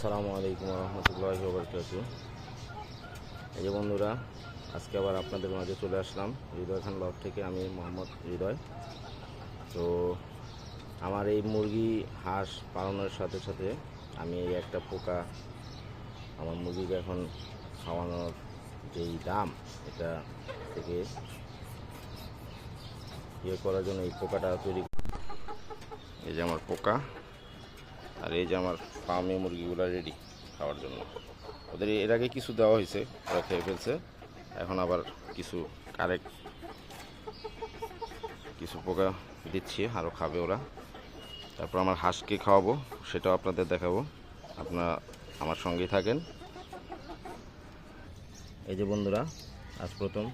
আসসালামু আলাইকুম রহমতুল্লাহি ওয়া বারাকাতুহু। এই যে বন্ধুরা, আজকে আবার আপনাদের মাঝে চলে আসলাম হৃদয় খান ব্লগ থেকে। আমি মোহাম্মদ হৃদয়। তো আমার এই মুরগি হাঁস পালনের সাথে সাথে আমি এই একটা পোকা, আমার মুরগিকে এখন খাওয়ানোর যেই দাম, এটা থেকে করার জন্য এই পোকাটা তৈরি। এই যে আমার পোকা, আর এই যে আমার ফার্মে মুরগিগুলো রেডি খাওয়ার জন্য। ওদের এর আগে কিছু দেওয়া হয়েছে, ওরা খেয়ে ফেলছে। এখন আবার কিছু পোকা দিচ্ছি, আরও খাবে ওরা। তারপর আমার হাঁসকে খাওয়াবো, সেটাও আপনাদের দেখাবো। আপনারা আমার সঙ্গেই থাকেন। এই যে বন্ধুরা, আজ প্রথম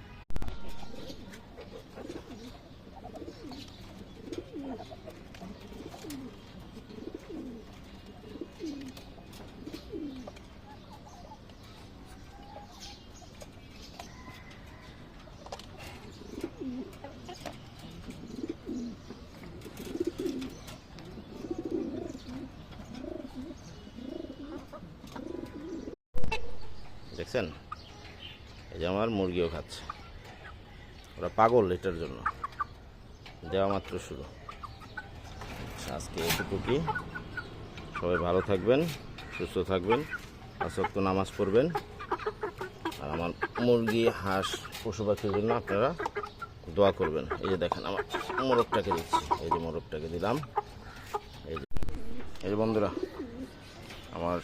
দেখছেন, এই যে আমার মুরগিও খাচ্ছে। ওরা পাগল এটার জন্য, দেওয়া মাত্র শুরু। আজকে এতটুকুই। সবাই ভালো থাকবেন, সুস্থ থাকবেন, 5 ওয়াক্ত নামাজ পড়বেন। আর আমার মুরগি হাঁস পশু পাখির জন্য আপনারা দোয়া করবেন। এই যে দেখেন, আমার মোরগটাকে দিচ্ছি, এই যে মোরগটাকে দিলাম। এই যে বন্ধুরা, আমার